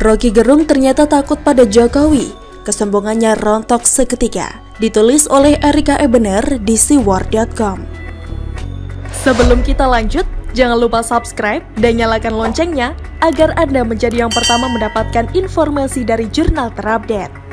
Roky Gerung ternyata takut pada Jokowi. Kesombongannya rontok seketika. Ditulis oleh Erika Ebener di siwar.com. Sebelum kita lanjut, jangan lupa subscribe dan nyalakan loncengnya agar Anda menjadi yang pertama mendapatkan informasi dari jurnal terupdate.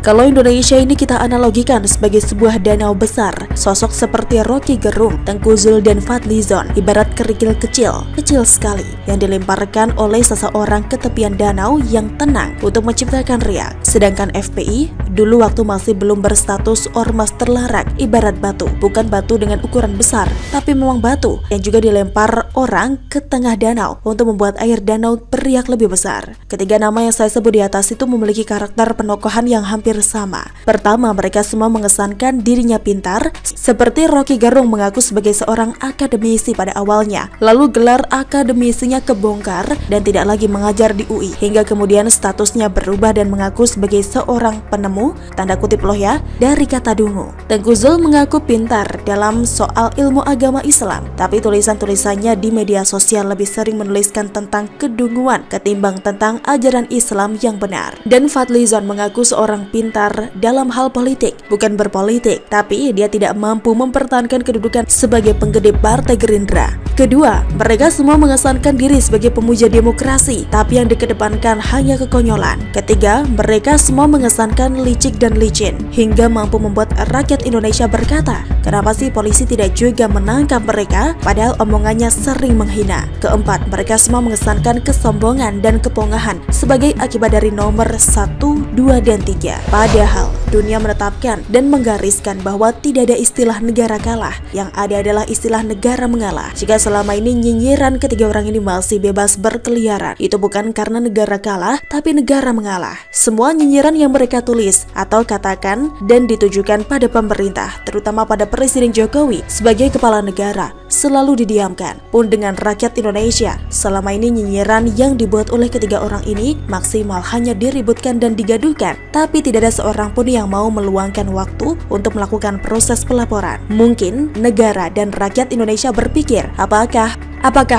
Kalau Indonesia ini kita analogikan sebagai sebuah danau besar, sosok seperti Roky Gerung, Tengku Zul, dan Fadlizon ibarat kerikil kecil sekali, yang dilemparkan oleh seseorang ke tepian danau yang tenang untuk menciptakan riak. Sedangkan FPI dulu waktu masih belum berstatus ormas terlarang, ibarat batu, bukan batu dengan ukuran besar, tapi memang batu yang juga dilempar orang ke tengah danau untuk membuat air danau beriak lebih besar. Ketiga nama yang saya sebut di atas itu memiliki karakter penokohan yang hampir sama. Pertama, mereka semua mengesankan dirinya pintar, seperti Roky Gerung mengaku sebagai seorang akademisi pada awalnya, lalu gelar akademisinya kebongkar dan tidak lagi mengajar di UI, hingga kemudian statusnya berubah dan mengaku sebagai seorang penemu, tanda kutip loh ya, dari kata dungu. Tengku Zul mengaku pintar dalam soal ilmu agama Islam, tapi tulisan-tulisannya di media sosial lebih sering menuliskan tentang kedunguan ketimbang tentang ajaran Islam yang benar. Dan Fadlizon mengaku seorang pintar dalam hal politik, bukan berpolitik, tapi dia tidak mampu mempertahankan kedudukan sebagai penggede Partai Gerindra. Kedua, mereka semua mengesankan diri sebagai pemuja demokrasi, tapi yang dikedepankan hanya kekonyolan. Ketiga, mereka semua mengesankan licik dan licin, hingga mampu membuat rakyat Indonesia berkata, kenapa sih polisi tidak juga menangkap mereka, padahal omongannya sering menghina. Keempat, mereka semua mengesankan kesombongan dan kepongahan sebagai akibat dari nomor 1, 2, dan 3. Padahal, dunia menetapkan dan menggariskan bahwa tidak ada istilah negara kalah, yang ada adalah istilah negara mengalah. Jika selama ini nyinyiran ketiga orang ini masih bebas berkeliaran, itu bukan karena negara kalah, tapi negara mengalah. Semua nyinyiran yang mereka tulis atau katakan dan ditujukan pada pemerintah, terutama pada Presiden Jokowi sebagai kepala negara, selalu didiamkan. Pun dengan rakyat Indonesia, selama ini nyinyiran yang dibuat oleh ketiga orang ini maksimal hanya diributkan dan digaduhkan, tapi tidak ada seorang pun yang mau meluangkan waktu untuk melakukan proses pelaporan. Mungkin negara dan rakyat Indonesia berpikir, apakah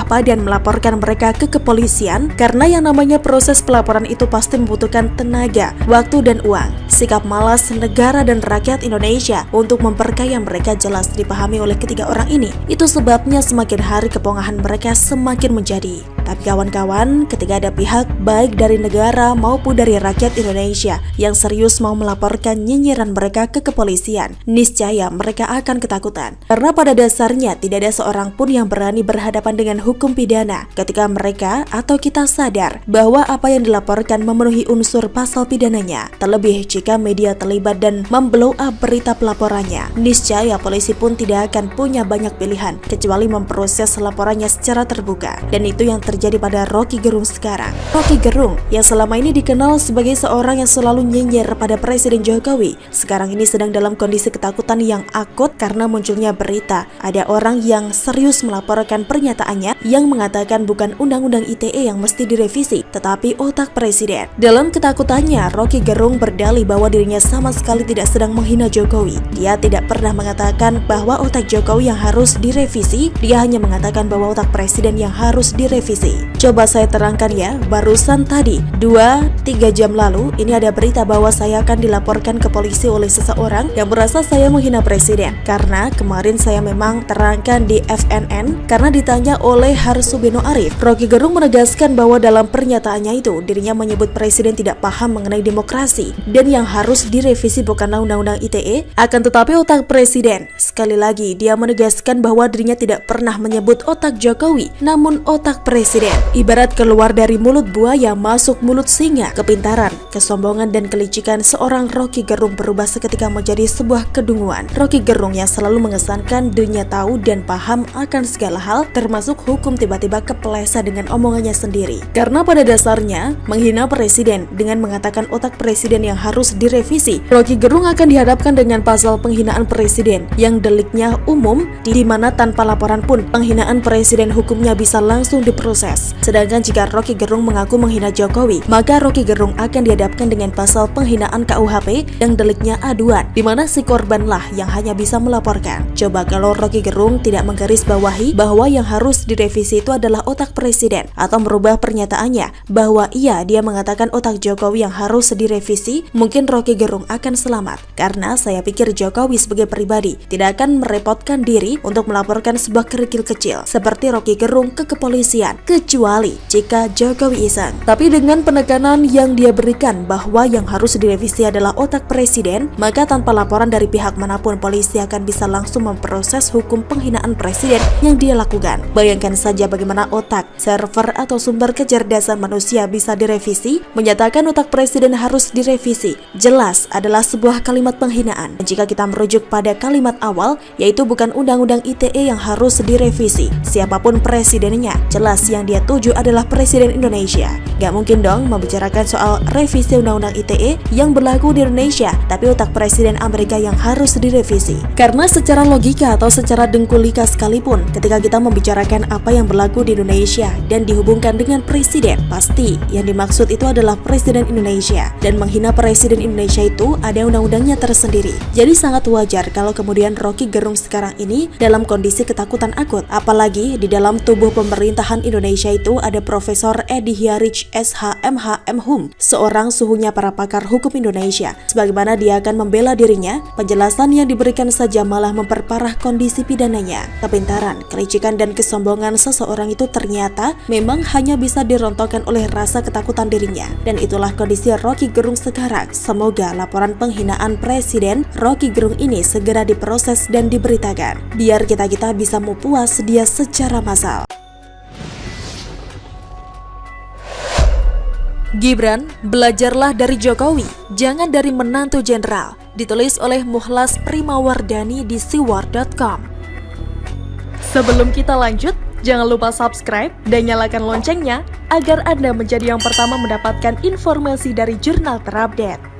padan melaporkan mereka ke kepolisian? Karena yang namanya proses pelaporan itu pasti membutuhkan tenaga, waktu, dan uang. Sikap malas negara dan rakyat Indonesia untuk memperkaya mereka jelas dipahami oleh ketiga orang ini. Itu sebabnya semakin hari kepongahan mereka semakin menjadi. Tapi kawan-kawan, ketika ada pihak baik dari negara maupun dari rakyat Indonesia yang serius mau melaporkan nyinyiran mereka ke kepolisian, niscaya mereka akan ketakutan. Karena pada dasarnya tidak ada seorang pun yang berani berhadapan dengan hukum pidana ketika mereka atau kita sadar bahwa apa yang dilaporkan memenuhi unsur pasal pidananya. Terlebih jika media terlibat dan memblow up berita pelaporannya, niscaya polisi pun tidak akan punya banyak pilihan kecuali memproses laporannya secara terbuka. Dan itu yang terjadi pada Roky Gerung sekarang. Roky Gerung yang selama ini dikenal sebagai seorang yang selalu nyinyir pada Presiden Jokowi, sekarang ini sedang dalam kondisi ketakutan yang akut karena munculnya berita ada orang yang serius melaporkan pernyataannya yang mengatakan bukan Undang-Undang ITE yang mesti direvisi, tetapi otak Presiden. Dalam ketakutannya, Roky Gerung berdalih bahwa dirinya sama sekali tidak sedang menghina Jokowi. Dia tidak pernah mengatakan bahwa otak Jokowi yang harus direvisi, dia hanya mengatakan bahwa otak Presiden yang harus direvisi. Coba saya terangkan ya, barusan tadi 2-3 jam lalu ini ada berita bahwa saya akan dilaporkan ke polisi oleh seseorang yang merasa saya menghina Presiden. Karena kemarin saya memang terangkan di FNN karena ditanya oleh Harsubino Arif. Roky Gerung menegaskan bahwa dalam pernyataannya itu dirinya menyebut Presiden tidak paham mengenai demokrasi dan yang harus direvisi bukanlah Undang-Undang ITE, akan tetapi otak Presiden. Sekali lagi dia menegaskan bahwa dirinya tidak pernah menyebut otak Jokowi, namun otak Presiden. Ibarat keluar dari mulut buaya masuk mulut singa. Kepintaran, kesombongan, dan kelicikan seorang Roky Gerung berubah seketika menjadi sebuah kedunguan. Roky Gerung yang selalu mengesankan dirinya tahu dan paham akan segala hal termasuk hukum tiba-tiba kepeleset dengan omongannya sendiri. Karena pada dasarnya menghina Presiden dengan mengatakan otak Presiden yang harus direvisi, Roky Gerung akan dihadapkan dengan pasal penghinaan Presiden yang deliknya umum, di mana tanpa laporan pun penghinaan Presiden hukumnya bisa langsung diproses. Sedangkan jika Roky Gerung mengaku menghina Jokowi, maka Roky Gerung akan dihadapkan dengan pasal penghinaan KUHP yang deliknya aduan, di mana si korbanlah yang hanya bisa melaporkan. Coba kalau Roky Gerung tidak menggarisbawahi bahwa yang harus harus direvisi itu adalah otak presiden, atau merubah pernyataannya bahwa dia mengatakan otak Jokowi yang harus direvisi, mungkin Rocky Gerung akan selamat. Karena saya pikir Jokowi sebagai pribadi tidak akan merepotkan diri untuk melaporkan sebuah kerikil kecil seperti Rocky Gerung ke kepolisian, kecuali jika Jokowi iseng. Tapi dengan penekanan yang dia berikan bahwa yang harus direvisi adalah otak presiden, maka tanpa laporan dari pihak manapun polisi akan bisa langsung memproses hukum penghinaan presiden yang dia lakukan. Bayangkan saja bagaimana otak, server atau sumber kecerdasan manusia bisa direvisi. Menyatakan otak presiden harus direvisi jelas adalah sebuah kalimat penghinaan. Jika kita merujuk pada kalimat awal, yaitu bukan undang-undang ITE yang harus direvisi, siapapun presidennya, jelas yang dia tuju adalah Presiden Indonesia. Gak mungkin dong membicarakan soal revisi undang-undang ITE yang berlaku di Indonesia, tapi otak Presiden Amerika yang harus direvisi. Karena secara logika atau secara dengkulika sekalipun, ketika kita membicarakan apa yang berlaku di Indonesia dan dihubungkan dengan presiden, pasti yang dimaksud itu adalah Presiden Indonesia. Dan menghina Presiden Indonesia itu ada undang-undangnya tersendiri. Jadi sangat wajar kalau kemudian Rocky Gerung sekarang ini dalam kondisi ketakutan akut. Apalagi di dalam tubuh pemerintahan Indonesia itu ada Profesor Edi Hiarij SH MH MHum, seorang suhunya para pakar hukum Indonesia. Sebagaimana dia akan membela dirinya, penjelasan yang diberikan saja malah memperparah kondisi pidananya. Kepintaran, kelicikan dan kesombongan seseorang itu ternyata memang hanya bisa dirontokkan oleh rasa ketakutan dirinya. Dan itulah kondisi Rocky Gerung sekarang. Semoga laporan penghinaan Presiden Rocky Gerung ini segera diproses dan diberitakan, biar kita bisa mau puas dia secara massal. Gibran, belajarlah dari Jokowi, jangan dari menantu jenderal. Ditulis oleh Muhlas Primawardani di siwar.com. Sebelum kita lanjut, jangan lupa subscribe dan nyalakan loncengnya agar Anda menjadi yang pertama mendapatkan informasi dari jurnal terupdate.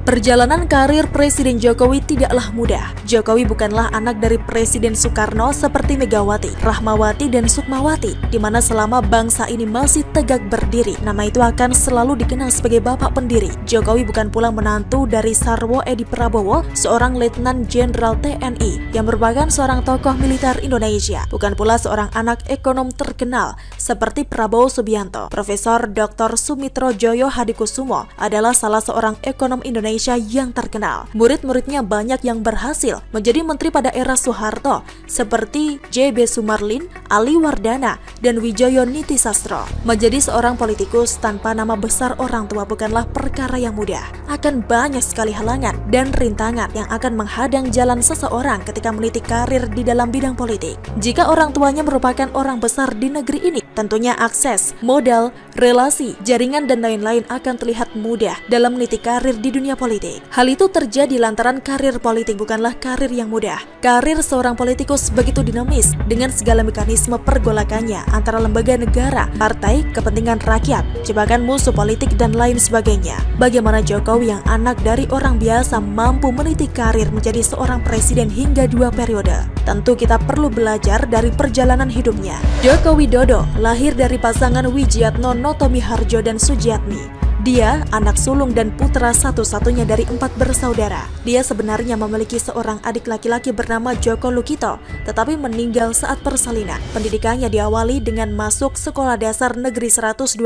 Perjalanan karir Presiden Jokowi tidaklah mudah. Jokowi bukanlah anak dari Presiden Soekarno seperti Megawati, Rahmawati, dan Sukmawati, di mana selama bangsa ini masih tegak berdiri, nama itu akan selalu dikenal sebagai bapak pendiri. Jokowi bukan pula menantu dari Sarwo Edi Prabowo, seorang Letnan Jenderal TNI yang merupakan seorang tokoh militer Indonesia. Bukan pula seorang anak ekonom terkenal seperti Prabowo Subianto. Profesor Dr. Sumitro Joyo Hadikusumo adalah salah seorang ekonom Indonesia yang terkenal. Murid-muridnya banyak yang berhasil menjadi menteri pada era Soeharto seperti J.B. Sumarlin, Ali Wardana, dan Wijoyo Nitisastro. Menjadi seorang politikus tanpa nama besar orang tua bukanlah perkara yang mudah. Akan banyak sekali halangan dan rintangan yang akan menghadang jalan seseorang ketika meniti karir di dalam bidang politik. Jika orang tuanya merupakan orang besar di negeri ini, tentunya akses, modal, relasi, jaringan, dan lain-lain akan terlihat mudah dalam meniti karir di dunia politik. Hal itu terjadi lantaran karir politik bukanlah karir yang mudah. Karir seorang politikus begitu dinamis dengan segala mekanisme pergolakannya antara lembaga negara, partai, kepentingan rakyat, jebakan musuh politik, dan lain sebagainya. Bagaimana Jokowi yang anak dari orang biasa mampu meniti karir menjadi seorang presiden hingga 2 periode? Tentu kita perlu belajar dari perjalanan hidupnya. Joko Widodo lahir dari pasangan Wijiatno Notomiharjo dan Sujiatmi. Dia anak sulung dan putra satu-satunya dari 4 bersaudara. Dia sebenarnya memiliki seorang adik laki-laki bernama Joko Lukito, tetapi meninggal saat persalinan. Pendidikannya diawali dengan masuk Sekolah Dasar Negeri 112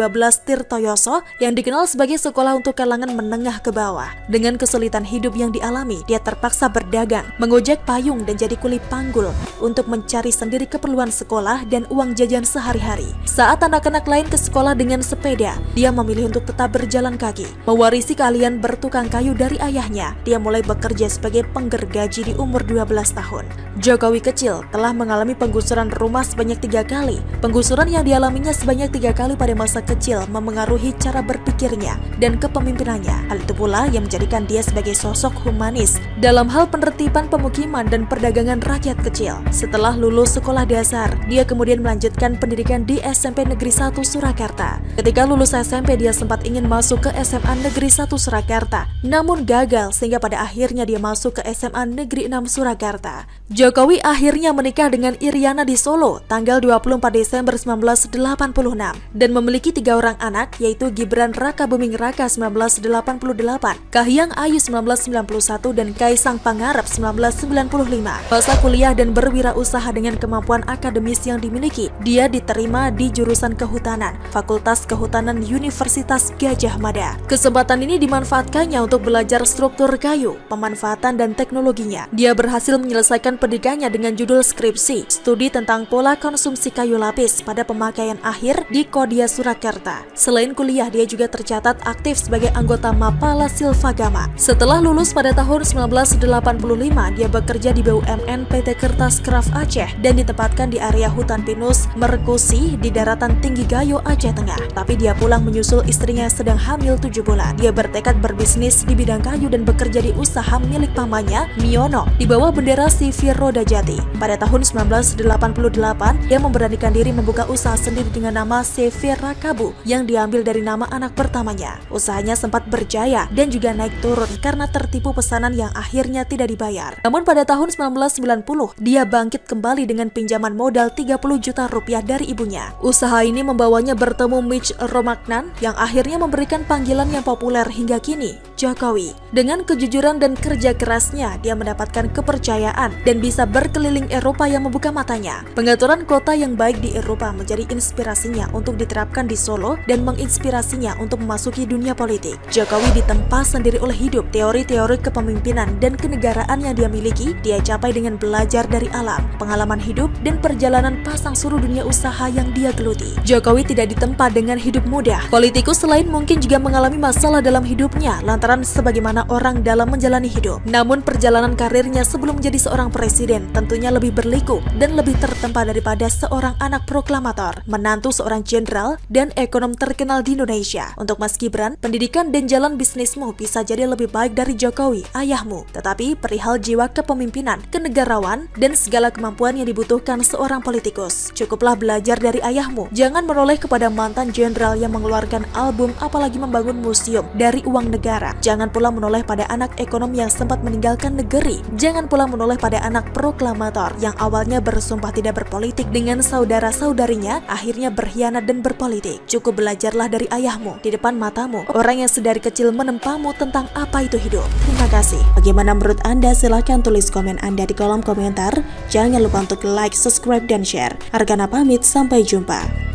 Tirtoyoso yang dikenal sebagai sekolah untuk kalangan menengah ke bawah. Dengan kesulitan hidup yang dialami, dia terpaksa berdagang, mengojek payung, dan jadi kuli panggul untuk mencari sendiri keperluan sekolah dan uang jajan sehari-hari. Saat anak-anak lain ke sekolah dengan sepeda, dia memilih untuk tetap berjalan kaki. Mewarisi keahlian bertukang kayu dari ayahnya, dia mulai bekerja sebagai penggergaji di umur 12 tahun. Jokowi kecil telah mengalami penggusuran rumah sebanyak 3 kali. Penggusuran yang dialaminya sebanyak 3 kali pada masa kecil memengaruhi cara berpikirnya dan kepemimpinannya. Hal itu pula yang menjadikan dia sebagai sosok humanis dalam hal penertiban pemukiman dan perdagangan rakyat kecil. Setelah lulus sekolah dasar, dia kemudian melanjutkan pendidikan di SMP Negeri 1 Surakarta. Ketika lulus SMP, dia sempat ingin masuk ke SMA Negeri 1 Surakarta, namun gagal sehingga pada akhirnya dia masuk ke SMA Negeri 6 Surakarta. Jokowi akhirnya menikah dengan Iriana di Solo tanggal 24 Desember 1986 dan memiliki 3 orang anak, yaitu Gibran Rakabuming Raka 1988, Kahiyang Ayu 1991, dan Kaisang Pangarep 1995. Masa kuliah dan berwirausaha dengan kemampuan akademis yang dimiliki, dia diterima di jurusan Kehutanan, Fakultas Kehutanan Universitas Gadjah Mada. Kesempatan ini dimanfaatkannya untuk belajar struktur kayu, pemanfaatan dan teknologinya. Dia berhasil menyelesaikan pendidikannya dengan judul skripsi, studi tentang pola konsumsi kayu lapis pada pemakaian akhir di Kodia Surakarta. Selain kuliah, dia juga tercatat aktif sebagai anggota Mapala Silvagama. Setelah lulus pada tahun 1985, dia bekerja di BUMN PT Kertas Kraft Aceh dan ditempatkan di area hutan pinus Merkusi di daratan tinggi Gayo, Aceh Tengah. Tapi dia pulang menyusul istrinya sedang hamil 7 bulan. Dia bertekad berbisnis di bidang kayu dan bekerja di usaha milik pamannya, Miono, di bawah bendera CV Roda Jati. Pada tahun 1988, dia memberanikan diri membuka usaha sendiri dengan nama CV Rakabu yang diambil dari nama anak pertamanya. Usahanya sempat berjaya dan juga naik turun karena tertipu pesanan yang akhirnya tidak dibayar. Namun pada tahun 1990, dia bangkit kembali dengan pinjaman modal 30 juta rupiah dari ibunya. Usaha ini membawanya bertemu Mitch Romagnan yang akhirnya memberikan panggilan yang populer hingga kini, Jokowi. Dengan kejujuran dan kerja kerasnya, dia mendapatkan kepercayaan dan bisa berkeliling Eropa yang membuka matanya. Pengaturan kota yang baik di Eropa menjadi inspirasinya untuk diterapkan di Solo dan menginspirasinya untuk memasuki dunia politik. Jokowi ditempa sendiri oleh hidup. Teori-teori kepemimpinan dan kenegaraan yang dia miliki, dia capai dengan belajar dari alam, pengalaman hidup, dan perjalanan pasang surut dunia usaha yang dia geluti. Jokowi tidak ditempa dengan hidup mudah. Politikus lain mungkin juga mengalami masalah dalam hidupnya lantaran sebagaimana orang dalam menjalani hidup. Namun perjalanan karirnya sebelum menjadi seorang presiden tentunya lebih berliku dan lebih tertempa daripada seorang anak proklamator, menantu seorang jenderal, dan ekonom terkenal di Indonesia. Untuk Mas Gibran, pendidikan dan jalan bisnismu bisa jadi lebih baik dari Jokowi, ayahmu. Tetapi perihal jiwa kepemimpinan, kenegarawan, dan segala kemampuan yang dibutuhkan seorang politikus, cukuplah belajar dari ayahmu. Jangan menoleh kepada mantan jenderal yang mengeluarkan album apalagi membangun museum dari uang negara. Jangan pula menoleh pada anak ekonom yang sempat meninggalkan negeri. Jangan pula menoleh pada anak proklamator yang awalnya bersumpah tidak berpolitik dengan saudara-saudarinya, akhirnya berkhianat dan berpolitik. Cukup belajarlah dari ayahmu di depan matamu, orang yang sedari kecil menempamu tentang apa itu hidup. Terima kasih. Bagaimana menurut Anda? Silahkan tulis komen Anda di kolom komentar. Jangan lupa untuk like, subscribe, dan share. Argana pamit, sampai jumpa.